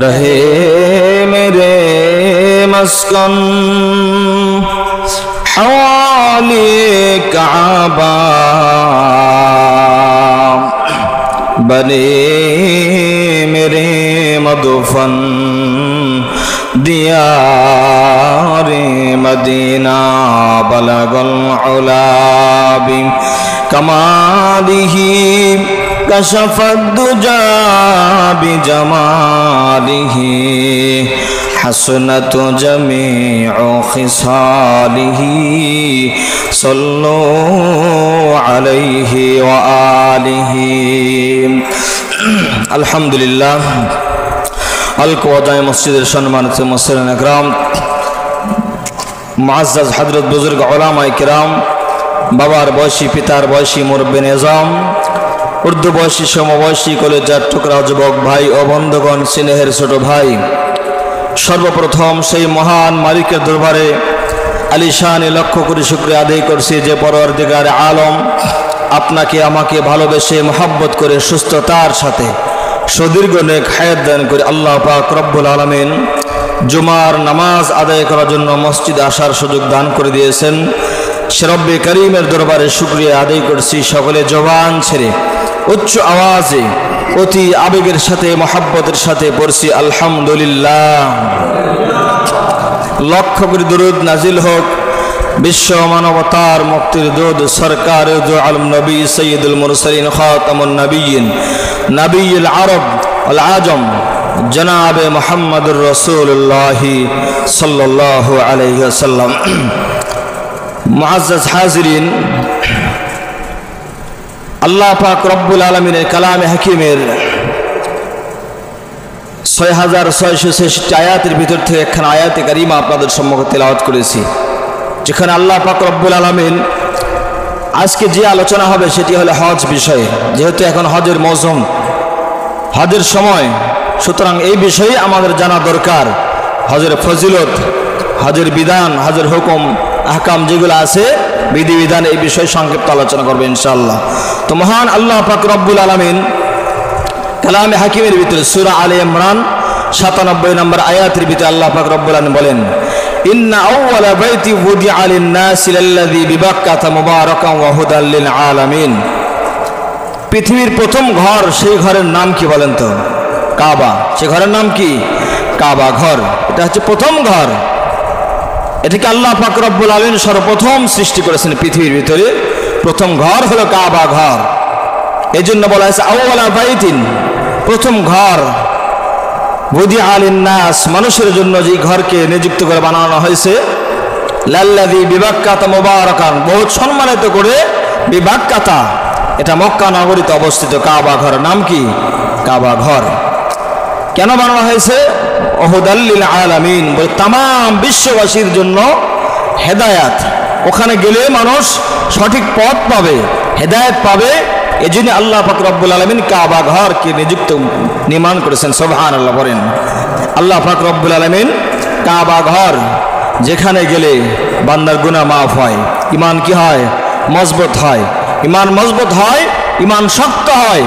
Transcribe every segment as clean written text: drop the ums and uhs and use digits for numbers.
रहे मेरे मस्कन हवाले काबा बने मेरे मदफन दियारे मदीना बलगल उला बि कमालिही कशफद दुजा बिजमालिही हसनत जमीउ खिसालिही सल्लु अलैहि व आलिहि। अल्हम्दुलिल्लाह। अल-क़वादाए मस्जिद सम्मानित मुसल्लिन इकराम, मुअज़्ज़ज़ हज़रत बुजुर्ग उलमाए किराम, बाबार बयसी पितार बयसी मुरब्बी निज़ाम, उर्दू बयसी समबयसी कलेजार टुकरा जुबक भाई ओ बंधुगण, स्नेहेर छोट भाई, सर्वप्रथम सेई महान मालिकेर दरबारे आलिशाने लक्ष्य करे शुक्रिया आदाय करছি যে পরওয়ারদিগার आलम আপনাকে আমাকে ভালোবেসে मोहब्बत করে সুস্থতার সাথে সুদীর্ঘ নেক হায়াত দান করে আল্লাহ পাক রব্বুল আলামিন জুমার নামাজ আদায় করার জন্য মসজিদে আসার সুযোগ দান করে দিয়েছেন। সে রব্বে করিমের দরবারে শুকরিয়া আদায় করছি। সকলে জবান ছেড়ে উচ্চ আওয়াজে অতি আবেগের সাথে মোহাব্বতের সাথে পড়ছি আলহামদুলিল্লাহ। লক্ষ করে দরুদ নাজিল হোক বিশ্ব মানবতার মুক্তির দূত সরকার দু আলম নবী সৈয়দুল মুরসালিন খাতামুন নবিয়্যিন নবিয়ুল আরব ওয়াল আজম জনাবে মুহাম্মদুর রাসূলুল্লাহ সাল্লাল্লাহু আলাইহি ওয়াসাল্লাম। মুআজ্জাজ হাজিরিন, আল্লাহ পাক রব্বুল আলামিনের কালামে হাকিমের ৬৬৬৬ আয়াতের ভিতর থেকে একখানা আয়াতে কারিমা আপনাদের সম্মুখে তেলাওয়াত করেছি, যেখানে আল্লাহ পাক রব্বুল আলামিন আজকে যে আলোচনা হবে সেটি হলো হজ বিষয়ে। যেহেতু এখন হজের মৌসুম, হজের সময়, সুতরাং এই বিষয়ে আমাদের জানা দরকার। হজের ফজিলত, হজের বিধান, হজের হুকুম আহকাম যেগুলো আছে বিধিবিধান, এই বিষয়ে সংক্ষিপ্ত আলোচনা করবে ইনশাআল্লাহ। তো মহান আল্লাহ পাক রব্বুল আলামিন কালামে হাকিমের ভিতরে সূরা আলে ইমরান ৯৭ নম্বর আয়াতের ভিতরে আল্লাহ পাক রব্বুল আলামিন বলেন, ইন্না আউওয়ালা বাইতি উদিআ লিন-নাসি লাল্লাযী বিবাক্কাতা মুবারাকান ওয়া হুদাল লিল আলামিন। পৃথিবীর প্রথম ঘর, সেই ঘরের নাম কি বলেন তো? কাবা। সেই ঘরের নাম কি? কাবা ঘর। এটা হচ্ছে প্রথম ঘর। এটাকে আল্লাহ পাক রব্বুল আলামিন সর্বপ্রথম সৃষ্টি করেছেন পৃথিবীর ভিতরে। প্রথম ঘর হলো কাবা ঘর। এই জন্য বলা হয়েছে আউওয়ালা বাইতিন, প্রথম ঘর, উদিআ লিন-নাস, মানুষের জন্য যে ঘরকে নিযুক্ত করে বানানো হয়েছে, লাল্লাযী বিবাক্কাতা মুবারাকান, বহুত সম্মানিত করে, বিবাক্কাতা, এটা মক্কা নগরীতে অবস্থিত কাবা ঘর। নাম কি? কাবা ঘর। কেন বানানো হয়েছে? হুদাল লিল আলামিন, বলে তামাম বিশ্ববাসীর জন্য হেদায়াত। ওখানে গেলে মানুষ সঠিক পথ পাবে, হেদায়েত পাবে। এই জন্য আল্লাহ পাক রব্বুল আলামিন কাবা ঘরকে নিযুক্ত নির্মাণ করেছেন। সুবহানাল্লাহ বলেন। আল্লাহ পাক রব্বুল আলামিন কাবা ঘর, যেখানে গেলে বান্দার গুনাহ মাফ হয়, ঈমান কি হয়? মজবুত হয়। ঈমান মজবুত হয়, ঈমান শক্ত হয়।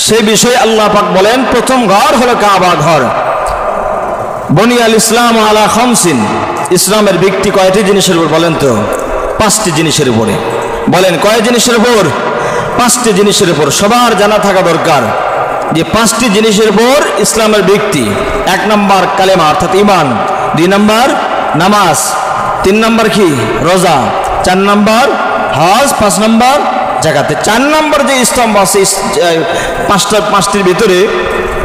সেই বিষয়ে আল্লাহ পাক বলেন প্রথম ঘর হলো কাবা ঘর। বুনিয়াল ইসলাম আলা খামসিন, ইসলামের ভিত্তি কয়টি জিনিসের উপর বলেন তো? 5টি জিনিসের উপরে। বলেন কয় জিনিসের উপর? 5টি জিনিসের উপর। সবার জানা থাকা দরকার যে 5টি জিনিসের উপর ইসলামের ভিত্তি। 1 নম্বর কালেমা অর্থাৎ ঈমান, 2 নম্বর নামাজ, 3 নম্বর কি? রোজা, 4 নম্বর হজ, 5 নম্বর জাকাতে। 4 নম্বর যে স্তম্ভ আছে 5টির ভিতরে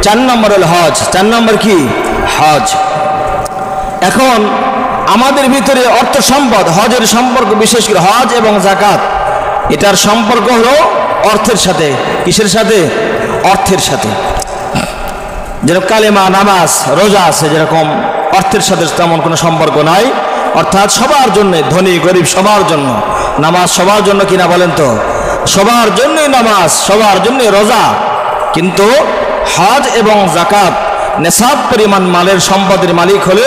4 নম্বর হল হজ। 4 নম্বর কি? হজ। এখন আমাদের ভিতরে অর্থ সম্পদ, হজের সম্পর্ক, বিশেষ করে হজ এবং জাকাত, এটার সম্পর্ক হলো অর্থের সাথে। কিসের সাথে? অর্থের সাথে। যেরকম কালেমা, নামাজ, রোজা আছে, যেরকম অর্থের সাথে তেমন কোনো সম্পর্ক নাই। অর্থাৎ সবার জন্য, ধনী গরিব সবার জন্য নামাজ, সবার জন্য কিনা বলেন তো? সবার জন্যই নামাজ, সবার জন্যই রোজা। কিন্তু হজ এবং জাকাত নেশাব পরিমাণ মালের সম্পদের মালিক হলে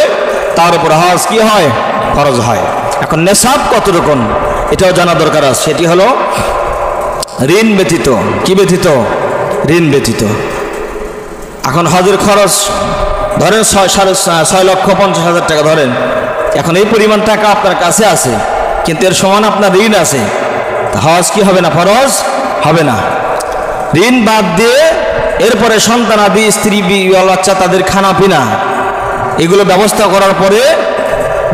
তার উপর হজ কি হয়? ফরজ হয়। এখন নেশাব কত রকম এটাও জানা দরকার আছে। সেটি হলো ঋণ ব্যতীত। কি ব্যতীত? ঋণ ব্যতীত। এখন হজের খরচ ধরেন 6,50,000 টাকা ধরেন। এখন এই পরিমাণ টাকা আপনার কাছে আছে, কিন্তু এর সমান আপনার ঋণ আছে। হজ কি হবে না? ফরজ হবে না। ঋণ বাদ দিয়ে এরপরে সন্তানাদি, স্ত্রী, বাচ্চা, তাদের খানা পিনা এগুলো ব্যবস্থা করার পরে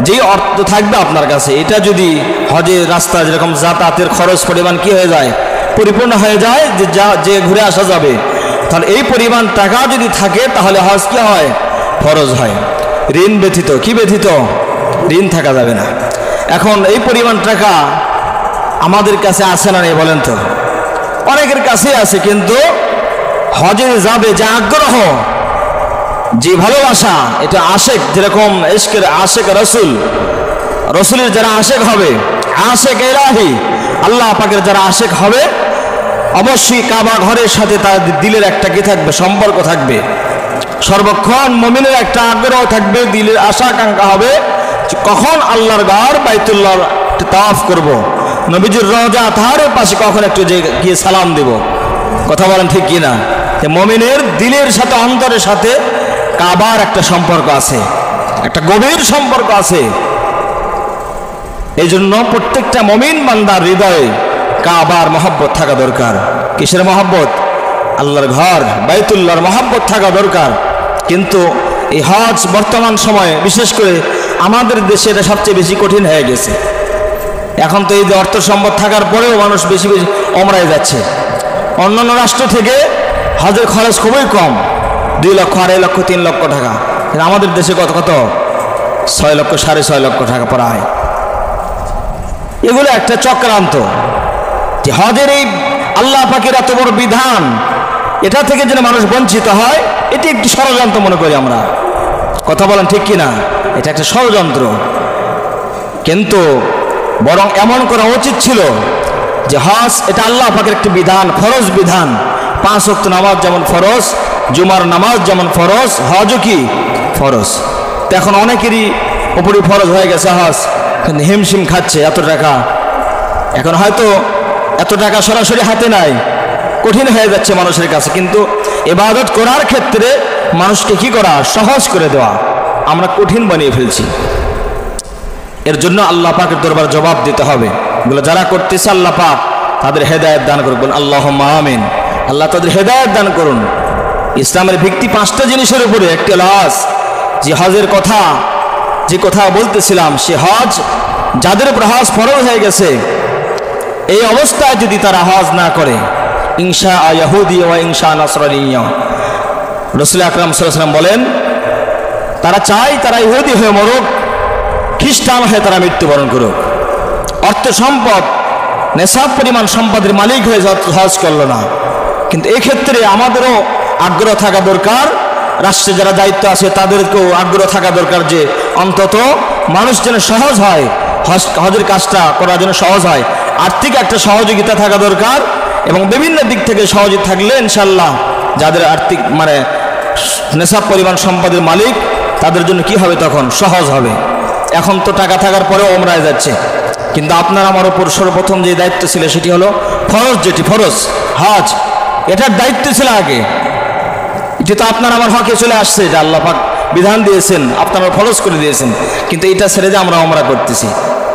যেই অর্থ থাকবে আপনার কাছে, এটা যদি হজের রাস্তা যেরকম যাতায়াতের খরচ পরিমাণ কি হয়ে যায়, পরিপূর্ণ হয়ে যায়, যে ঘুরে আসা যাবে, তাহলে এই পরিমাণ টাকা যদি থাকে তাহলে হজ কি হয়? ফরজ হয়। ঋণ ব্যতীত, কি ব্যতীত? ঋণ থাকা যাবে না। এখন এই পরিমাণ টাকা আমাদের কাছে আছে না নেই বলেন তো? অনেকের কাছে আছে, কিন্তু হজে যাবে যে আগ্রহ, যে ভালোবাসা, এটা আশেক, যেরকম ইশকের আশেক রসুলের যারা আশেক হবে, আশেক ইলাহি আল্লাহ পাকের যারা আশেক হবে, অবশ্যই কাবা ঘরের সাথে তার দিলের একটা কি থাকবে? সম্পর্ক থাকবে। সর্বক্ষণ মুমিনের একটা আগ্রহ থাকবে, দিলের আশা আকাঙ্ক্ষা হবে কখন আল্লাহর ঘর বাইতুল্লাহর তাওয়াফ করব, নবীজির রওজা তাহারের পাশে কখন একটু যে গিয়ে সালাম দেব। কথা বলেন ঠিক কিনা? মুমিনের দিলের সাথে, অন্তরের সাথে কাবার একটা সম্পর্ক আছে, একটা গভীর সম্পর্ক আছে। এই জন্য প্রত্যেকটা মুমিন বান্দার হৃদয়ে কাবার মহব্বত থাকা দরকার। কিসের মহব্বত? আল্লাহর ঘর বাইতুল্লাহর মহব্বত থাকা দরকার। কিন্তু এই হজ বর্তমান সময়ে বিশেষ করে আমাদের দেশে এটা সবচেয়ে বেশি কঠিন হয়ে গেছে। এখন তো এই যে অর্থ সম্পদ থাকার পরেও মানুষ বেশি বেশি ওমরায় যাচ্ছে। অন্যান্য রাষ্ট্র থেকে হজের খরচ খুবই কম, 2 লক্ষ, 2.5 লক্ষ, 3 লক্ষ টাকা। কিন্তু আমাদের দেশে কত 6 লক্ষ, 6.5 লক্ষ টাকা প্রায়। এগুলো একটা চক্রান্ত, যে হজের এই আল্লাহ পাকের এত বড় বিধান, এটা থেকে যেন মানুষ বঞ্চিত হয়, এটি একটি ষড়যন্ত্র মনে করি আমরা। কথা বলেন ঠিক কিনা? এটা একটা ষড়যন্ত্র। কিন্তু বরং এমন করা উচিত ছিল যে হজ এটা আল্লাহ পাকের একটি বিধান, ফরজ বিধান। 5 ওয়াক্ত নামাজ যেমন ফরজ, জুমার নামাজ যেমন ফরজ, হজও কি ফরজ। তো এখন অনেকেরই উপরই ফরজ হয়ে গেছে হজ, কিন্তু হিমশিম খাচ্ছে এত টাকা। এখন হয়তো এত টাকা সরাসরি হাতে নাই, কঠিন হয়ে যাচ্ছে মানুষের কাছে। কিন্তু ইবাদত করার ক্ষেত্রে মানুষকে কি করা? সহজ করে দেওয়া। আমরা কঠিন বানিয়ে ফেলছি। এর জন্য আল্লাহ পাকের দরবার জবাব দিতে হবে। এগুলো যারা করতেছে আল্লাহ পাক তাদের হেদায়েত দান করবেন, আল্লাহুম্মা আমিন। আল্লাহ তাদের হেদায়েত দান করুন। ইসলামের ভিত্তি 5টা জিনিসের উপরে। একটি হজ, যে হজের কথা, যে কথা বলতেছিলাম, সে হজ যাদের উপর হজ ফরজ হয়ে গেছে, এই অবস্থায় যদি তারা হজ না করে, ইনশা ইয়াহুদি ওয়া ইনশা নাসরানিয়া, রাসূল আকরাম সাল্লাল্লাহু আলাইহি ওয়াসাল্লাম বলেন, তারা চায় তারা ইহুদি হয়ে মরুক, খ্রিস্টান হয়ে তারা মৃত্যুবরণ করুক। অর্থ সম্পদ, নেশাব পরিমাণ সম্পদের মালিক হয়ে হজ করলো না। কিন্তু এই ক্ষেত্রে আমাদেরও আগ্রহ থাকা দরকার। রাষ্ট্রে যারা দায়িত্ব আছে তাদেরকেও আগ্রহ থাকা দরকার, যে অন্তত মানুষ যেন সহজ হয়, হজের কাজটা করার জন্য সহজ হয়। আর্থিক একটা সহযোগিতা থাকা দরকার, এবং বিভিন্ন দিক থেকে সহযোগিতা থাকলে ইনশাল্লাহ যাদের আর্থিক নেশাব পরিমাণ সম্পদের মালিক, তাদের জন্য কি হবে? তখন সহজ হবে। এখন তো টাকা থাকার পরেও ওমরায় যাচ্ছে, কিন্তু আপনার আমার উপর সর্বপ্রথম যে দায়িত্ব ছিল সেটি হলো ফরজ, যেটি ফরজ হজ, এটার দায়িত্ব ছিল আগে। এটি তো আপনার আমার হকে চলে আসছে, যে আল্লাহ পাক বিধান দিয়েছেন, আপনারা ফরজ করে দিয়েছেন। কিন্তু এটা ছেড়ে যে আমরা ওমরা করতেছি,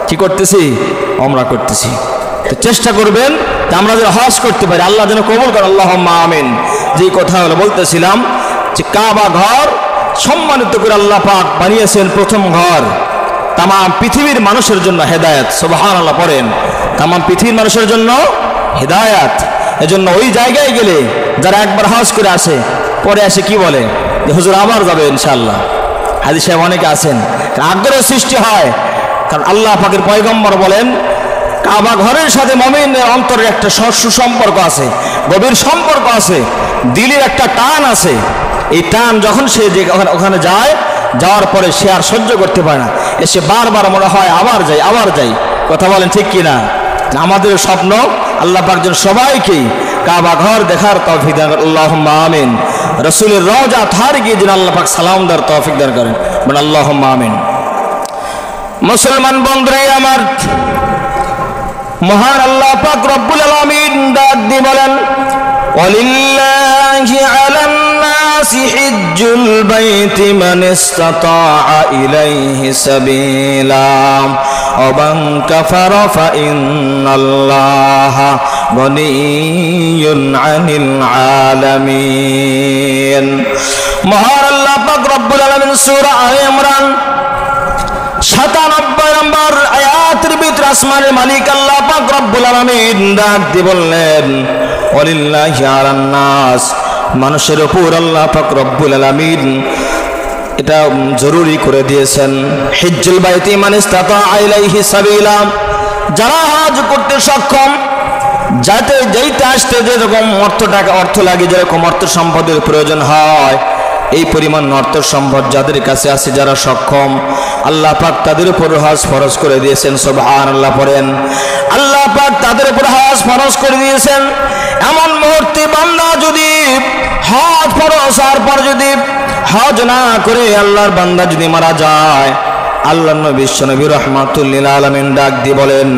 কি করতেছি? ওমরা করতেছি। তো চেষ্টা করবেন যে আমরা যেন হজ করতে পারি, আল্লাহ যেন কবুল করেন, আল্লাহুম্মা আমিন। যেই কথা হলো বলতেছিলাম, যে কাবা ঘর সম্মানিত করে আল্লাহ পাক বানিয়েছেন প্রথম ঘর, তাম পৃথিবীর মানুষের জন্য হেদায়েত। সুবহানাল্লাহ পড়েন, তাম পৃথিবীর মানুষের জন্য হেদায়েত। এজন্য ওই জায়গায় গেলে যারা একবার হজ করে আসে, পরে আসে কি বলে? যে হুজুর আবার যাবে ইনশাআল্লাহ। হাজী সাহেব অনেকে আছেন, আগ্রহ সৃষ্টি হয়। কারণ আল্লাহ পাকের পয়গম্বর বলেন, কাবা ঘরের সাথে মুমিনের অন্তরের একটা সুসম্পর্ক আছে, গভীর সম্পর্ক আছে, দিলের একটা টান আছে। এই টান যখন সে যে ওখানে যায়, যাওয়ার পরে সে আর সহ্য করতে পারে না, এসে বারবার মনে হয় আবার যাই, আবার যাই। কথা বলেন ঠিক কিনা? আমাদের স্বপ্ন আল্লাহ পাক যেন সবাইকেই কাবা ঘর দেখার তৌফিক দান করেন, আল্লাহুম্মা আমিন। রাসূলের রওজা তাহার গিয়ে যেন আল্লাহ পাক সালাম দেওয়ার তৌফিক দান করেন, বলেন আল্লাহুম্মা আমিন। মুসলমান বন্ধুরা আমার, মহান আল্লাহ পাক রব্বুল আলামিন ডাক দিয়ে বলেন, ওয়ালিল্লাহি আলান লিন্নাসি হিজ্জুল বাইতি মান ইসতাতা ইলাইহি সাবিলা ওয়া মান কাফারা ফা ইন্নাল্লাহা গনিয়্যুন আনিল আলামিন। মহান আল্লাহ পাক রব্বুল আলামিন সূরা আলে ইমরান 97 নম্বর আয়াতের ভিতরে আসমানের মালিক আল্লাহ পাক রব্বুল আলামিন ডাক দিয়ে বললেন, ওয়ালিল্লাহি আলান নাস, মানুষের উপর আল্লাহ পাক রব্বুল আলামিন এটা জরুরি করে দিয়েছেন, হিজ্জুল বাইতি মান ইসতাতা ইলাইহি সাবিলা, যারা হজ করতে সক্ষম, যাতে যেইতে আসতে যেরকম অর্থ লাগে, যেরকম অর্থ সম্পদের প্রয়োজন হয়, এই পরিমাণ অর্থ সম্পদ যাদের কাছে আছে, যারা সক্ষম, আল্লাহ পাক তাদের উপর হজ ফরজ করে দিয়েছেন। সুবহানাল্লাহ পড়েন। আল্লাহ পাক তাদের উপর হজ ফরজ করে দিয়েছেন। এমন মুহূর্তে বান্দা যদি হজ ফরজ হওয়ার পর যদি হজ না করে আল্লাহর বান্দা যদি মারা যায়, আল্লাহর নবী বিশ্বনবী রাহমাতুল লিল আলামিন ডাক দিয়ে বলেন,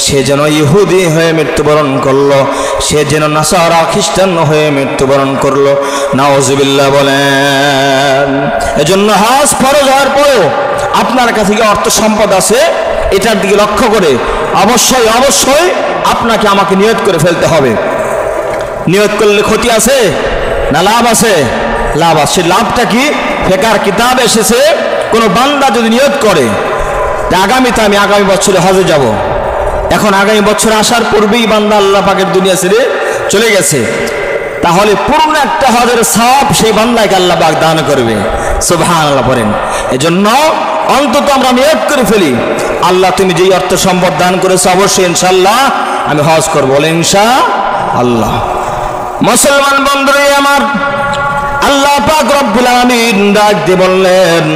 সে যেন ইহুদি হয়ে মৃত্যুবরণ করলো, সে যেন নাসারা খ্রিস্টান হয়ে মৃত্যুবরণ করলো। নাউজুবিল্লাহ বলেন। এজন্য হজ ফরজ হওয়ার পরেও আপনার কাছে কি অর্থ সম্পদ আছে, এটার দিকে লক্ষ্য করে অবশ্যই অবশ্যই আপনাকে আমাকে নিয়ত করে ফেলতে হবে। নিয়ত করলে ক্ষতি আছে না লাভ আছে? লাভ আছে। লাভটা কি? ফিকহের কিতাব এসেছে, কোন বান্দা যদি নিয়ত করে আগামীতে আমি আগামী বছরে হজে যাব, এখন আগামী বছর আসার পূর্বেই বান্দা আল্লাহ পাকের দুনিয়া ছেড়ে চলে গেছে, তাহলে পূর্ণ একটা হজের সওয়াব সেই বান্দাকে আল্লাহ পাক দান করবে। সুবহানাল্লাহ পড়েন। এজন্য অন্তত আমরা নিয়ত করে ফেলি, আল্লাহ তুমি যেই অর্থ সম্পদ দান করেছো অবশ্যই ইনশাআল্লাহ আমি হজ করব, বলে ইনশাআল্লাহ। মুসলমান বন্ধুরা আমার, আল্লাহ পাক রব্বুল আলামিন ডাক দিয়ে বললেন,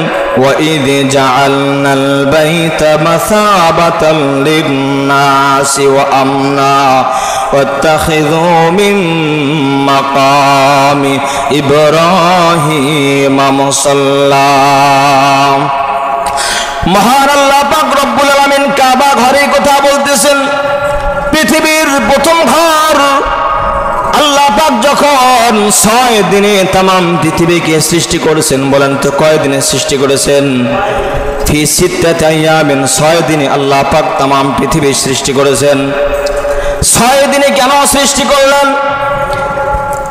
وَإِذْ جَعَلْنَا الْبَيْتَ مَثَابَةً لِلنَّاسِ وَأَمْنًا وَاتَّخِذُوا مِن مَّقَامِ إِبْرَاهِيمَ مُصَلًّى। মহান আল্লাহ পাক রব্বুল আলামিন কাবা ঘরের কথা বলতেছেন। পৃথিবীর প্রথম ঘর আল্লাহ পাক যখন 6 দিনে तमाम পৃথিবীকে সৃষ্টি করেছেন, বলেন তো কয় দিনে সৃষ্টি করেছেন? ফি সিত্তাতি আইয়ামিন, 6 দিনে আল্লাহ পাক तमाम পৃথিবী সৃষ্টি করেছেন। 6 দিনে কেন সৃষ্টি করলেন?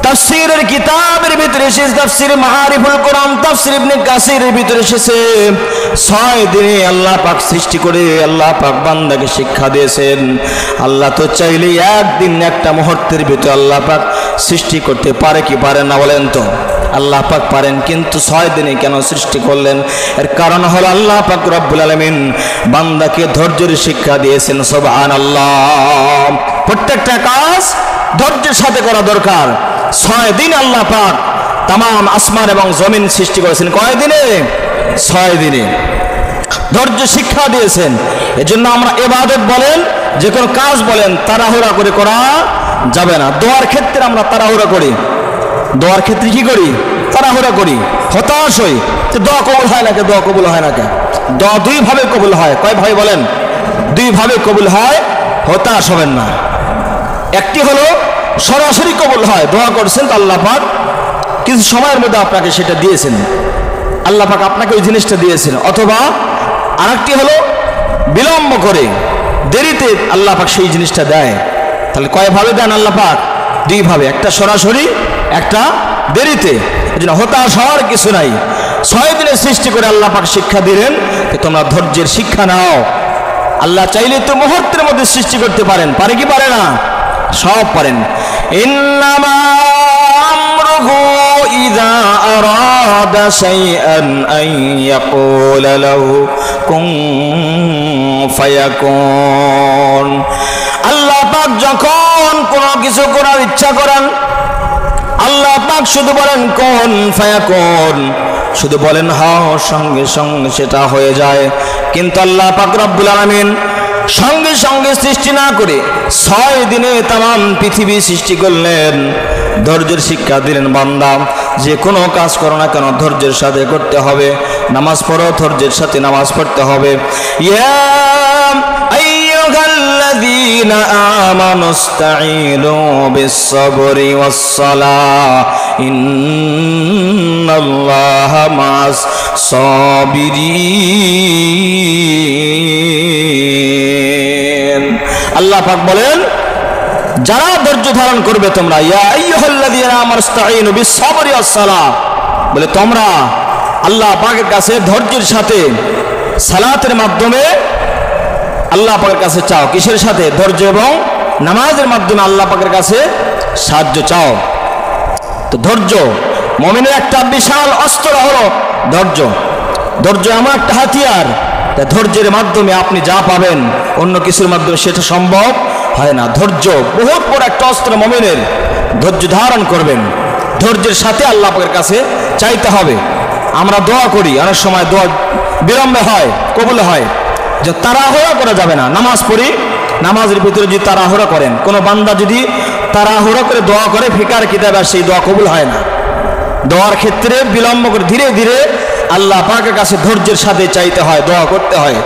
তাফসীরের কিতাবের ভিতরে এসেছে, তাফসীর মাআরিফুল কোরআন, তাফসীর ইবনে কাসিরের ভিতরে এসেছে 6 দিনে আল্লাহ পাক সৃষ্টি করে আল্লাহ পাক বান্দাকে শিক্ষা দিয়েছেন। আল্লাহ তো চাইলে একদিন একটা মুহূর্তের ভিতরে আল্লাহ পাক সৃষ্টি করতে পারে কি পারে না? বলেন তো। আল্লাহ পাক পারেন, কিন্তু 6 দিনে কেন সৃষ্টি করলেন? এর কারণ হলো আল্লাহ পাক রব্বুল আলামিন বান্দাকে ধৈর্যের শিক্ষা দিয়েছেন। সুবহানাল্লাহ। প্রত্যেকটা কাজ ধৈর্যের সাথে করা দরকার। 6 দিন আল্লাহ পাক तमाम আসমান এবং জমিন সৃষ্টি করেছেন। কয় দিনে? 6 দিনে। ধৈর্য শিক্ষা দিয়েছেন। এজন্য আমরা ইবাদত বলেন, যে কোনো কাজ বলেন, তাড়াহুড়া করে করা যাবে না। দোয়ার ক্ষেত্রে আমরা তাড়াহুড়া করি, দোয়ার ক্ষেত্রে কি করি? তাড়াহুড়া করি, হতাশ হই যে দোয়া কবুল হয় না কে, দোয়া কবুল হয় না কে। দোয়া 2 ভাবে কবুল হয়। কয় ভাই বলেন? 2 ভাবে কবুল হয়। হতাশ হবেন না। একটি হলো সরাসরি কবুল হয়, দোয়া করছেন তো আল্লাহ পাক কিছু সময়ের মধ্যে আপনাকে সেটা দিয়েছেন, আল্লাহ পাক আপনাকে ওই জিনিসটা দিয়েছেন। অথবা আরেকটি হলো বিলম্ব করে, দেরিতে আল্লাহ পাক সেই জিনিসটা দেয়। তাহলে কয় ভাবে দেন আল্লাহ পাক? 2 ভাবে, একটা সরাসরি, একটা দেরিতে। এজন্য হতাশ হওয়ার কিছু নাই। 6 দিনে সৃষ্টি করে আল্লাহ পাক শিক্ষা দিলেন যে তোমরা ধৈর্যের শিক্ষা নাও। আল্লাহ চাইলে তো মুহূর্তের মধ্যে সৃষ্টি করতে পারেন, পারে কি পারে না? সব পারেন। ইন্নামা আমরুহু ইযা আরাদা শাইআন আন ইয়াকুলা লাহু কুন ফায়াকুন। আল্লাহ পাক যখন কোনো কিছু করার ইচ্ছা করেন, আল্লাহ পাক শুধু বলেন কুন ফায়াকুন, শুধু বলেন হও, সঙ্গে সঙ্গে সেটা হয়ে যায়। কিন্তু আল্লাহ পাক রব্বুল আলামিন সঙ্গে সঙ্গে সৃষ্টি না করে 6 দিনে तमाम পৃথিবী সৃষ্টি করলেন। ধৈর্যের শিক্ষা দিলেন, বান্দা যে কোনো কাজ করো না কেন ধৈর্যের সাথে করতে হবে। নামাজ পড়ো, ধৈর্যের সাথে নামাজ পড়তে হবে। ইয়া আইয়ুহাল্লাযীনা আমানুস্তাঈনু বিস-সাবরি ওয়াস-সালাহ ইন্নাল্লাহা মা'আস সাবিরিন। আল্লাহ পাক বলেন, যারা ধৈর্য ধারণ করবে তোমরা, ইয়া আইয়ুহাল্লাযীনা আমানুস্তাঈনু বিস-সাবরি ওয়াস-সালাহ, বলে তোমরা আল্লাহ পাকের কাছে ধৈর্যের সাথে সালাতের মাধ্যমে আল্লাহ পাকের কাছে চাও। কিসের সাথে? ধৈর্য এবং নামাজের মাধ্যমে আল্লাহ পাকের কাছে সাহায্য চাও। তো ধৈর্য মুমিনের একটা বিশাল অস্ত্র হলো ধৈর্য। ধৈর্য এমন একটা হাতিয়ার, ধৈর্যের মাধ্যমে আপনি যা পাবেন অন্য কিছুর মাধ্যমে সেটা সম্ভব হয় না। ধৈর্য বহুত বড় একটা অস্ত্র মুমিনের। ধৈর্য ধারণ করবেন, ধৈর্যের সাথে আল্লাহ পাকের কাছে চাইতে হবে। আমরা দোয়া করি, অনেক সময় দোয়া বিলম্বে হয়, কবুল হয়, যে তাড়াহুড়া করা যাবে না। নামাজ পড়ি, নামাজের ভিতরে যদি তাড়াহুড়া করেন, কোনো বান্দা যদি তাড়াহুড়া করে দোয়া করে, ফিকার কিতাবে আর সেই দোয়া কবুল হয় না। দোয়ার ক্ষেত্রে বিলম্ব করে ধীরে ধীরে আল্লাহ পাকের কাছে ধৈর্যের সাথে চাইতে হয়, দোয়া করতে হয়।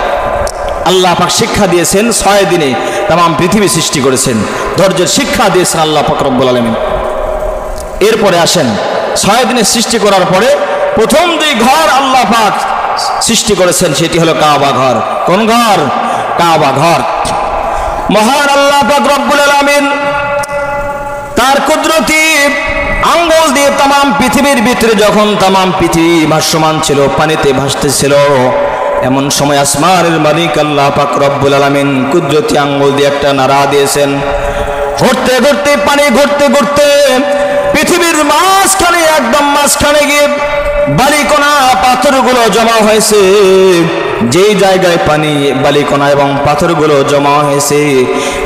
আল্লাহ পাক শিক্ষা দিয়েছেন, 6 দিনে তাম পৃথিবী সৃষ্টি করেছেন, ধৈর্যের শিক্ষা দিয়েছেন আল্লাহ পাক রব্বুল আলামিন। এরপরে আসেন, 6 দিনে সৃষ্টি করার পরে প্রথম যে ঘর আল্লাহ পাক সৃষ্টি করেছেন সেটি হলো কাবা ঘর। কোন ঘর? কাবা ঘর। মহান আল্লাহ পাক রব্বুল আলামিন তার কুদরতি আঙ্গুল দিয়ে তাম পৃথিবীর ভিতরে, যখন তাম পৃথিবী ভাসমান ছিল, পানিতে ভাসতেছিল, এমন সময় আসমানের মালিক আল্লাহ পাক রব্বুল আলামিন কুদরতি আঙ্গুল দিয়ে একটা নাড়া দিয়েছেন। ঘুরতে ঘুরতে পানি ঘুরতে ঘুরতে পৃথিবীর মাঝখানে, একদম মাঝখানে গিয়ে বালিকণা পাথরগুলো জমা হয়েছে। যেই জায়গায় পানি, বালিকণা এবং পাথরগুলো জমা হয়েছে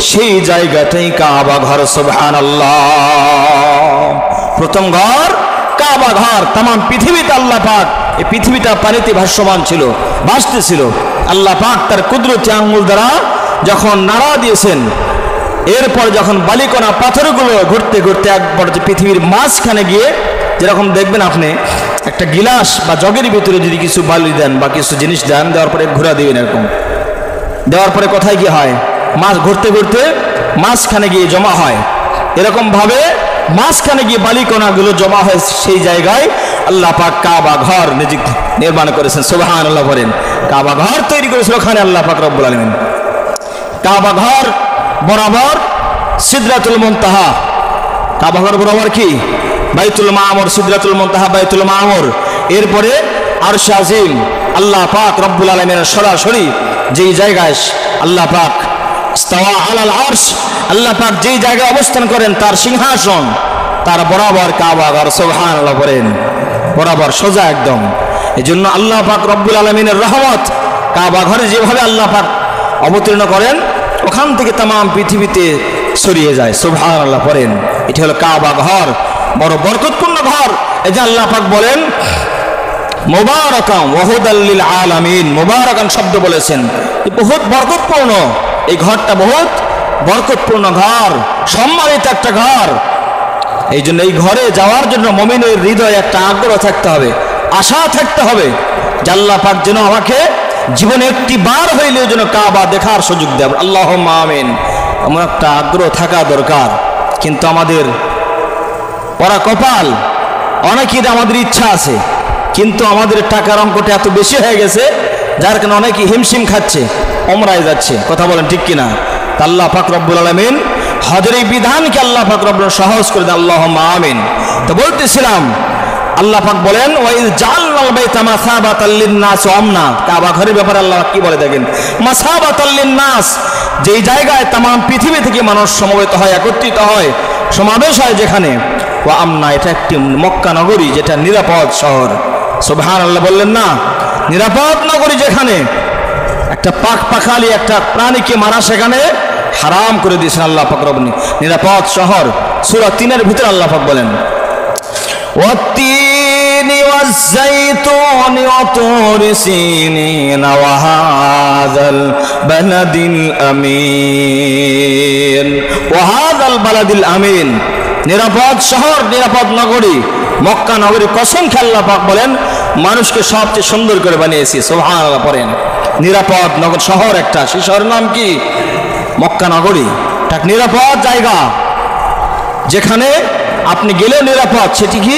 সেই জায়গাটাই কাবা ঘর। সুবহানাল্লাহ। প্রথম ঘর কাবা ঘর। তাম পৃথিবীতে আল্লাহ পাক, এই পৃথিবীটা পানিতে ভাসমান ছিল, ভাসতেছিল। আল্লাহ পাক তার কুদরতি আঙ্গুল দ্বারা যখন নাড়া দিয়েছেন, এরপর যখন বালিকণা পাথরগুলো ঘুরতে ঘুরতে একবার পৃথিবীর মাঝখানে গিয়ে, যেরকম দেখবেন আপনি একটা গিলাস বা জগের ভিতরে যদি কিছু বালি দেন বা কিছু জিনিস দেন, দেওয়ার পরে ঘুরা দিবেন, এরকম দেওয়ার পরে কোথায় কি হয়? মাছ ঘুরতে ঘুরতে মাঝখানে গিয়ে জমা হয়। এরকম ভাবে মাঝখানে গিয়ে বালিকণাগুলো জমা হয়, সেই জায়গায় আল্লাহ পাক কাবা ঘর নির্মাণ করেছেন। সুবহানাল্লাহ বলেন। কাবা ঘর তৈরি করেছিল ওখানে আল্লাহ পাক রব্বুল আলামিন। কাবা ঘর বরাবর সিদরাতুল মুনতাহা। কাবা ঘর বরাবর কি? বাইতুল মামুর, সিদরাতুল মুনতাহা বাইতুল মামুর। এরপরে আরশ আজিম। আল্লাহ পাক রব্বুল আলামিনের সরাসরি যেই জায়গায় আল্লাহ পাক ইস্তাওয়া আলাল আরশ, আল্লাহ পাক যেই জায়গায় অবস্থান করেন তার সিংহাসন, তার বরাবর কাবা ঘর। সুবহানাল্লাহ বলেন। বরাবর সোজা একদম। এজন্য আল্লাহ পাক রব্বুল আলামিনের রহমত কাবা ঘরে যেভাবে আল্লাহ পাক অবতীর্ণ করেন, ওখান থেকে তাম পৃথিবীতে ছড়িয়ে যায়। সুবহানাল্লাহ পড়েন। এটি হলো কাবা ঘর, বড় বরকতপূর্ণ ঘর। এই যে আল্লাহ পাক বলেন মুবারাকান ওয়া হুদাল লিল আলামিন। মুবারাকান শব্দ বলেছেন, বহুত বরকতপূর্ণ। এই ঘরটা বহুত বরকতপূর্ণ ঘর, সম্মানিত একটা ঘর। এই জন্য এই ঘরে যাওয়ার জন্য মুমিনের হৃদয়ে একটা আগ্রহ থাকতে হবে, আশা থাকতে হবে যে আল্লাহ পাক যেন আমাকে জীবনে একটি বার হইলেও যেন কাবা দেখার সুযোগ দেয়। আল্লাহুম্মা আমিন। এমন একটা আগ্রহ থাকা দরকার। কিন্তু আমাদের ওরা কপাল, অনেকের আমাদের ইচ্ছা আছে, কিন্তু আমাদের টাকার অঙ্কটা এত বেশি হয়ে গেছে যার কারণে অনেকে হিমশিম খাচ্ছে, ওমরায় যাচ্ছে। কথা বলেন ঠিক কিনা? আল্লাহ পাক রব্বুল আলামিন হজের এই বিধানকে আল্লাহ পাক রব্বুল সহজ করে দেন। আল্লাহুম্মা আমিন। তো বলতেছিলাম, আল্লাহ পাক বলেন ওয়াইজ জাআলনাল বাইতা মাসাবাতাল লিন-নাস ওয়া আমনা। কাবা ঘরের ব্যাপারে আল্লাহ কি বলে দেখেন, মাসাবাতাল লিন-নাস, যেই জায়গায় তাম পৃথিবী থেকে মানুষ সমবেত হয়, একত্রিত হয়, সমাবেশ হয় যেখানে, ওয়া আমনা, এটা একটি মক্কা নগরী, যেটা নিরাপদ শহর। সুবহানাল্লাহ বললেন না? নিরাপদ নগরী, যেখানে একটা পাখালি একটা প্রাণীকে মারা সেখানে হারাম করে দিয়েছেন আল্লাহ পাক রব্বুল। নিরাপদ শহর। সূরা 3-এর ভিতরে আল্লাহ পাক বলেন ওয়াত-তিনি ওয়াজ-যাইতুনি ওয়া তুরি সিনিন ওয়া হাযাল বালাদিল আমিন। ওয়া হাযাল বালাদিল আমিন, নিরাপদ শহর, নিরাপদ নগরী মক্কা নগরী। কসম খেয়ে আল্লাহ পাক বলেন মানুষকে সবচেয়ে সুন্দর করে বানিয়েছি। সুবহানাল্লাহ পড়েন। নিরাপদ নগর শহর একটা, সেই শহরের নাম কি? মক্কা নগরী। এক নিরাপদ জায়গা, যেখানে আপনি গেলেও নিরাপদ, সেটি কি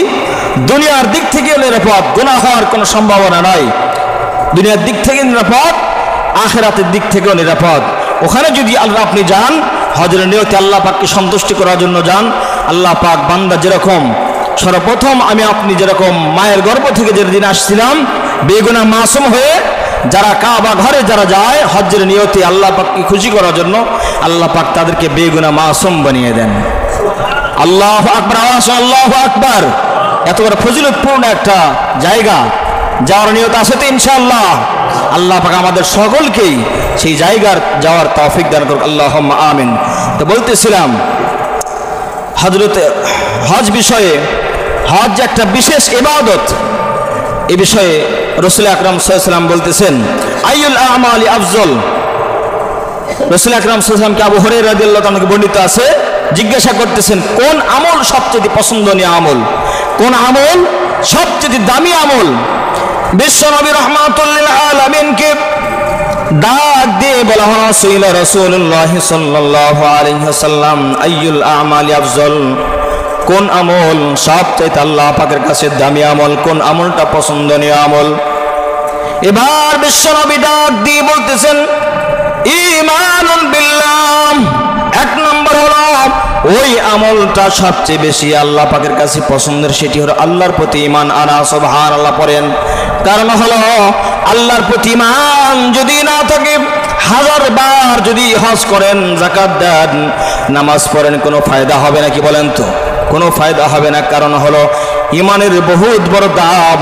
দুনিয়ার দিক থেকেও নিরাপদ, গুনাহ হওয়ার কোনো সম্ভাবনা নাই। দুনিয়ার দিক থেকে নিরাপদ, আখিরাতের দিক থেকেও নিরাপদ। ওখানে যদি আল্লাহ আপনি যান হজের নিয়তে আল্লাহ পাককে সন্তুষ্টি করার জন্য যান, আল্লাহ পাক বান্দা যেরকম সর্বপ্রথম আমি আপনি যেরকম মায়ের গর্ভ থেকে যেদিন আসছিলাম বেগুনাহ মাসুম হয়ে, যারা কাবা ঘরে যারা যায় হজ্জের নিয়তে আল্লাহ পাককে খুশি করার জন্য, আল্লাহ পাক তাদেরকে বেগুনাহ মাসুম বানিয়ে দেন। আল্লাহু আকবার, আল্লাহু আকবার। এত বড় ফজিলতপূর্ণ একটা জায়গা যাওয়ার নিয়ত আছে তো ইনশাআল্লাহ। আল্লাহ পাক আমাদের সকলকেই সেই জায়গার যাওয়ার তৌফিক দান করুন, আল্লাহুম্মা আমিন। তো বলতেছিলাম হজ বিষয়ে, হজ একটা বিশেষ ইবাদত। এই বিষয়ে রাসূল আকরাম সাল্লাল্লাহু আলাইহি ওয়াসাল্লাম বলতেছেন আইয়ুল আমালি আফজল। রাসূল আকরাম সাল্লাল্লাহু আলাইহি ওয়াসাল্লামকে আবু হুরায়রা রাদিয়াল্লাহু তাআলা বর্ণিত আছে, জিজ্ঞাসা করতেছেন কোন আমল সবচেয়ে পছন্দনীয় আমল, কোন আমল সবচেয়ে দামি আমল? বিশ্বনবী রাহমাতুল লিল আলামিনকে ডাক দিয়ে বলা হয় সুইলা রাসূলুল্লাহ সাল্লাল্লাহু আলাইহি ওয়াসাল্লাম আইয়ুল আমালি আফজল, কোন আমল সবচেয়ে আল্লাহ পাকের কাছে দামি আমল, কোন আমলটা পছন্দনীয় আমল? এবার বিশ্বনবী ডাক দিয়ে বলতেছেন ঈমানুন বিল্লাহ, এক নম্বর হলো ওই আমলটা সবচেয়ে বেশি আল্লাহ পাকের কাছে পছন্দের, সেটি হলো আল্লাহর প্রতি ঈমান আনা। সুবহানাল্লাহ পড়েন। কারণ হলো আল্লাহর প্রতি ঈমান যদি না থাকে, হাজার বার যদি হজ করেন, যাকাত দেন, নামাজ পড়েন, কোনো ফায়দা হবে না। কি বলেন তো? কোনো ফায়দা হবে না। কারণ হলো ইমানের বহুত বড় দাম।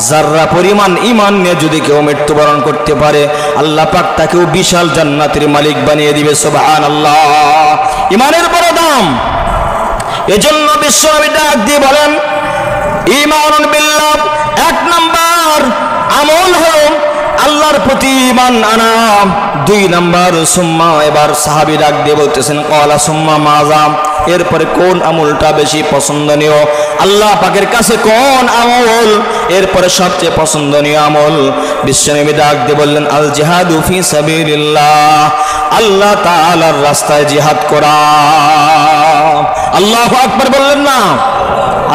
যারা পরিমাণ ইমান নিয়ে যদি কেউ মৃত্যুবরণ করতে পারে, আল্লাহ পাক তাকেও বিশাল জান্নাতের মালিক বানিয়ে দিবে। সুবহানাল্লাহ। ইমানের বড় দাম। এজন্য বিশ্বনবী ডাক দিয়ে বলেন ঈমানুন বিল্লাহ, এক নাম্বার আমল হলো আল্লাহর প্রতি ঈমান আনা। দুই নাম্বার সুম্মা, এবার সাহাবী ডাক দিয়ে বলতেছেন ক্বালা সুম্মা মাযা, এরপরে কোন আমলটা বেশি পছন্দনীয় আল্লাহ পাকের কাছে, কোন আমল এরপরে সবচেয়ে পছন্দনীয় আমল? বিশ্বনবী ডাক দিয়ে বললেন আল জিহাদু ফি সাবিলিল্লাহ, আল্লাহ তাআলার রাস্তায় জিহাদ করা। আল্লাহু আকবার বললেন না?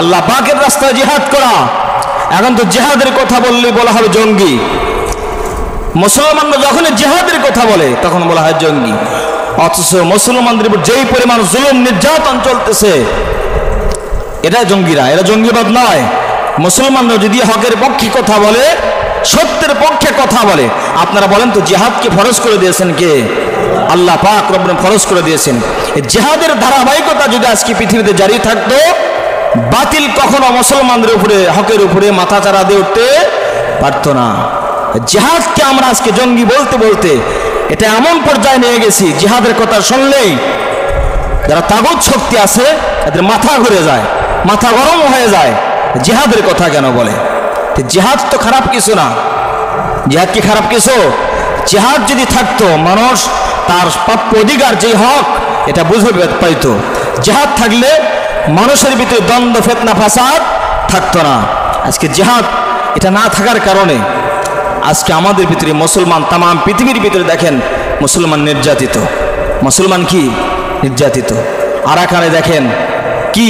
আল্লাহ পাকের রাস্তায় জিহাদ করা। এখন তো জিহাদের কথা বললে বলা হবে জঙ্গি। মুসলমানরা যখন জিহাদের কথা বলে তখন বলা হয় জঙ্গি। অথচ মুসলমানদের উপর যেই পরিমাণ জুলুম নির্যাতন চলতেছে, এটা জঙ্গিরা, এরা জঙ্গিবাদ নয়। মুসলমানরা যদি হকের পক্ষে কথা বলে, সত্যের পক্ষে কথা বলে, আপনারা বলেন তো জিহাদকে ফরজ করে দিয়েছেন কে? আল্লাহ পাক রব্বুল ফরজ করে দিয়েছেন। এই জিহাদের ধারাবাহিকতা যদি আজকে পৃথিবীতে জারি থাকতো, বাতিল কখনো মুসলমানদের উপরে, হকের উপরে মাথা চাড়া দিয়ে উঠতে পারতো না। জিহাদকে আমরা আজকে জঙ্গি বলতে বলতে এটা এমন পর্যায়ে নিয়ে গেছি, জিহাদের কথা শুনলেই যারা তাগুত শক্তি আছে এদের মাথা ঘুরে যায়, মাথা গরম হয়ে যায়। জিহাদের কথা কেন বলে? জিহাদ তো খারাপ কিছু না। জিহাদ কি খারাপ কিছু? জিহাদ যদি থাকতো, মানুষ তার প্রাপ্য অধিকার যে হক এটা বুঝে পাইতো। জিহাদ থাকলে মানুষের ভিতরে দ্বন্দ্ব, ফিতনা, ফাসাদ থাকতো না। আজকে জিহাদ এটা না থাকার কারণে আজকে আমাদের ভিতরে মুসলমান, তাম পৃথিবীর ভিতরে দেখেন মুসলমান নির্যাতিত। মুসলমান কি নির্যাতিত? আরাকানে দেখেন কি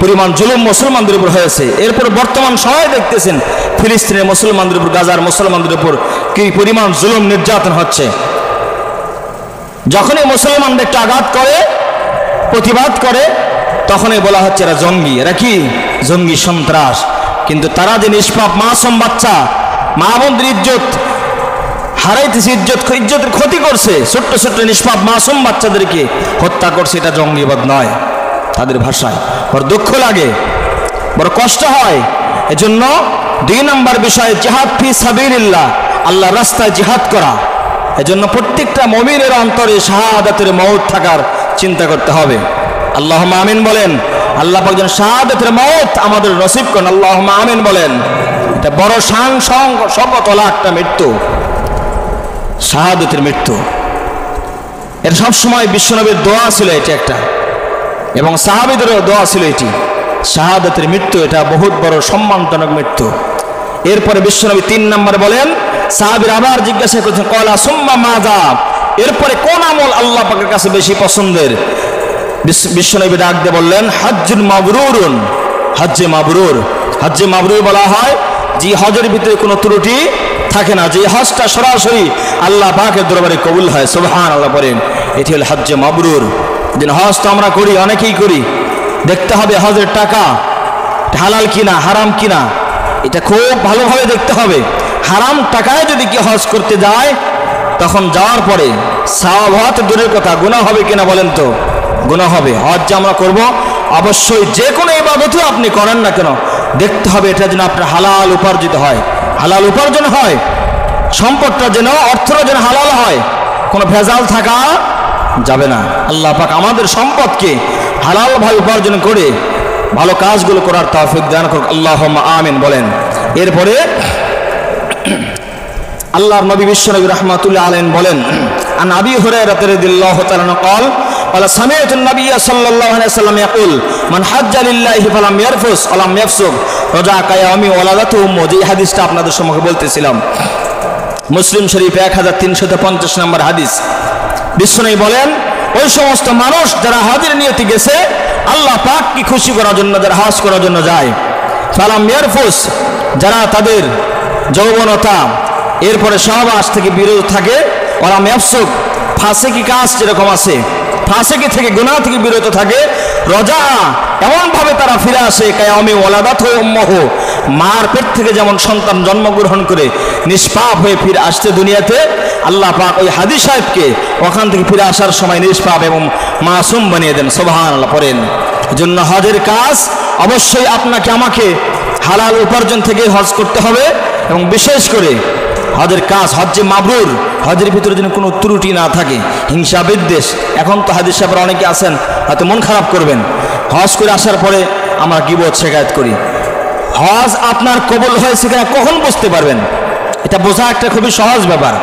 পরিমাণ জুলুম মুসলমানদের উপর হয়েছে। এরপর বর্তমান সময় দেখতেছেন ফিলিস্তিনের মুসলমানদের উপর, গাজার মুসলমানদের উপর কি পরিমাণ জুলুম নির্যাতন হচ্ছে। যখনই মুসলমানদের একটু আঘাত করে, প্রতিবাদ করে, তখনই বলা হচ্ছে এরা জঙ্গি, এরা কি জঙ্গি, সন্ত্রাস। কিন্তু তারা যে নিষ্পাপ মাসুম বাচ্চা, মা বোনদের ইজ্জত হারাইতেছে, ইজ্জতের ক্ষতি করছে, ছোট্ট ছোট্ট নিষ্পাপ মাসুম বাচ্চাদেরকে হত্যা করছে, এটা জঙ্গিবাদ নয়। তাদের ভাষায় বড় দুঃখ লাগে, বড় কষ্ট হয়। এজন্য দুই নম্বর বিষয় জিহাদ ফি সাবিলিল্লাহ, আল্লাহর রাস্তায় জিহাদ করা। এজন্য প্রত্যেকটা মুমিনের অন্তরে শাহাদাতের মওত থাকার চিন্তা করতে হবে। আল্লাহুম্মা আমিন বলেন। আল্লাহ পাক যেন শাহাদাতের মওত আমাদের নসিব করেন, আল্লাহুম্মা আমিন বলেন। এটা বড় সংকটওয়ালা একটা মৃত্যু, শাহাদাতের মৃত্যু। এর সবসময় বিশ্বনবীর দোয়া ছিল এটা একটা, এবং সাহাবীদেরও দোয়া ছিল এটি। শাহাদাতের মৃত্যু এটা বহুত বড় সম্মানজনক মৃত্যু। এরপরে বিশ্বনবী 3 নম্বরে বলেন, সাহাবীরা আবার জিজ্ঞাসা করছেন ক্বালা সুম্মা মাযা, এরপরে কোন আমল আল্লাহ পাকের কাছে বেশি পছন্দের? বিশ্বনবী ডাক দিয়ে বললেন, হজ্জুন মাবরুরুন, হজ্জে মাবরুর। হজ্জে মাবরুর বলা হয় যে হজের ভিতরে কোনো ত্রুটি থাকে না, যে হজটা সরাসরি আল্লাহ পাকের দরবারে কবুল হয়। সুবহানাল্লাহ বলেন, এটি হল হজ্জে মাবরুর। যেন হজ তো আমরা করি, অনেকেই করি, দেখতে হবে হজের টাকা হালাল কিনা হারাম কিনা, এটা খুব ভালোভাবে দেখতে হবে। হারাম টাকায় যদি কি হজ করতে যায়, তখন যাওয়ার পরে সওয়াব হওয়া তো দূরের কথা, গুনাহ হবে কিনা বলেন তো? গুনাহ হবে। হজ যে আমরা করবো, অবশ্যই যে কোনো ইবাদতও আপনি করেন না কেন, দেখতে হবে এটা যেন আপনার হালাল উপার্জিত হয়, হালাল উপার্জন হয়, সম্পদটা যেন, অর্থটা যেন হালাল হয়, কোনো ভেজাল থাকা যাবে না। আল্লাহ পাক আমাদের সম্পদকে হালালভাবে উপার্জন করে ভালো কাজগুলো করার তৌফিক দান করুন, আল্লাহুম্মা আমিন বলেন। এরপরে আল্লাহর নবী বিশ্বনবী রাহমাতুল্লাহ আলাইহি বলেন, আন আবি হুরায়রা রাদিয়াল্লাহু তাআলা قال قال سمعت النبي صلى الله عليه وسلم يقول من حج لله فلم يرفث ولم يفسق رجع كيوم ولدته امه। এই হাদিসটা আপনাদের সম্মুখে বলতেছিলাম, মুসলিম শরীফ 1350 নম্বর হাদিস। বিশ্বনবী বলেন, ওই সমস্ত মানুষ যারা হজের নিয়তে গেছে আল্লাহ পাককে খুশি করার জন্য, যারা হজ করার জন্য যায়, ফালাম ইয়ারফুস, যারা তাদের যৌবনতা এরপরে সহবাস থেকে বিরত থাকে, ওরা ইয়াফসুক, ফাসিকি কাজ যেরকম আছে, ফাসিকি থেকে গুনাহ থেকে বিরত থাকে, রজা এমনভাবে তারা ফিরে আসে কায়ামি ওয়ালাদাতহু উম্মুহু, মার পেট থেকে যেমন সন্তান জন্মগ্রহণ করে নিষ্পাপ হয়ে ফিরে আসছে দুনিয়াতে, আল্লাহ পাক ওই হাদী সাহেবকে ওখান থেকে ফিরে আসার সময় নিষ্পাপ এবং মাসুম বানিয়ে দেন। সুবহানাল্লাহ পড়েন। এজন্য হজের কাজ অবশ্যই আপনাকে আমাকে হালাল উপার্জন থেকে হজ করতে হবে, এবং বিশেষ করে হজের কাজ হজ্জে মাবরুর, হজের ভিতরে যেন কোনো ত্রুটি না থাকে, হিংসা বিদ্বেষ। এখন তো হাদিস সাহেবরা অনেকে আছেন, হয়তো মন খারাপ করবেন, হজ করে আসার পরে আমরা গীবত শিকায়ত করি। হজ আপনার কবুল হয়েছে কিনা কখন বুঝতে পারবেন? এটা বোঝা একটা খুবই সহজ ব্যাপার।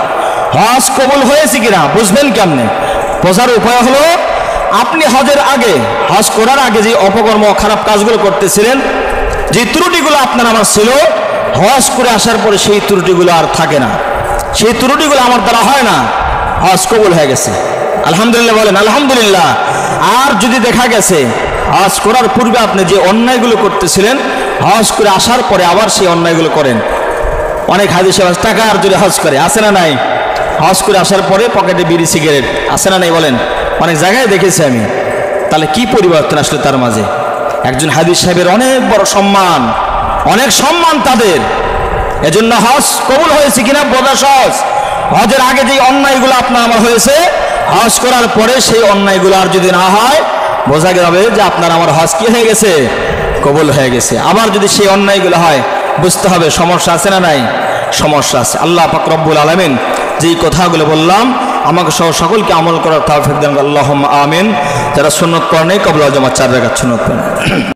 হজ কবুল হয়েছে কিনা বুঝবেন কেমনে? বোঝার উপায় হলো, আপনি হজের আগে, হজ করার আগে যে অপকর্ম খারাপ কাজগুলো করতেছিলেন, যে ত্রুটিগুলো আপনার আমার ছিল, হজ করে আসার পরে সেই ত্রুটিগুলো আর থাকে না, সেই ত্রুটিগুলো আমার দ্বারা হয় না, হজ কবুল হয়ে গেছে। আলহামদুলিল্লাহ বলেন, আলহামদুলিল্লাহ। আর যদি দেখা গেছে হজ করার পূর্বে আপনি যে অন্যায়গুলো করতেছিলেন, হজ করে আসার পরে আবার সেই অন্যায়গুলো করেন। অনেক হাদিসে টাকা আর যদি হজ করে, আছে না নাই? হজ করে আসার পরে পকেটে বিড়ি সিগারেট, আছে না নাই বলেন? অনেক জায়গায় দেখেছি আমি। তাহলে কি পরিবর্তন আসলে তার মাঝে? একজন হাদিস সাহেবের অনেক বড় সম্মান, অনেক সম্মান তাদের। এজন্য হজ কবুল হয়েছে কিনা বোঝা সহজ। হজের আগে যে অন্যায়গুলো আপনার আমার হয়েছে, হজ করার পরে সেই অন্যায়গুলো আর যদি না হয়, বোঝা যাবে যে আপনার আমার হজ কি হয়ে গেছে, কবুল হয়ে গেছে। আবার যদি সেই অন্যায়গুলো হয়, বুঝতে হবে সমস্যা আছে না নাই? সমস্যা আছে। আল্লাহ পাক রব্বুল আলামিন যেই কথাগুলো বললাম, আমাকে সহ সকলকে আমল করার তৌফিক দান। আল্লাহুম্মা আমিন। যারা সুন্নত পড়ে নেই, কবুল জামাত 4 রাকাত সুন্নত পড়েন।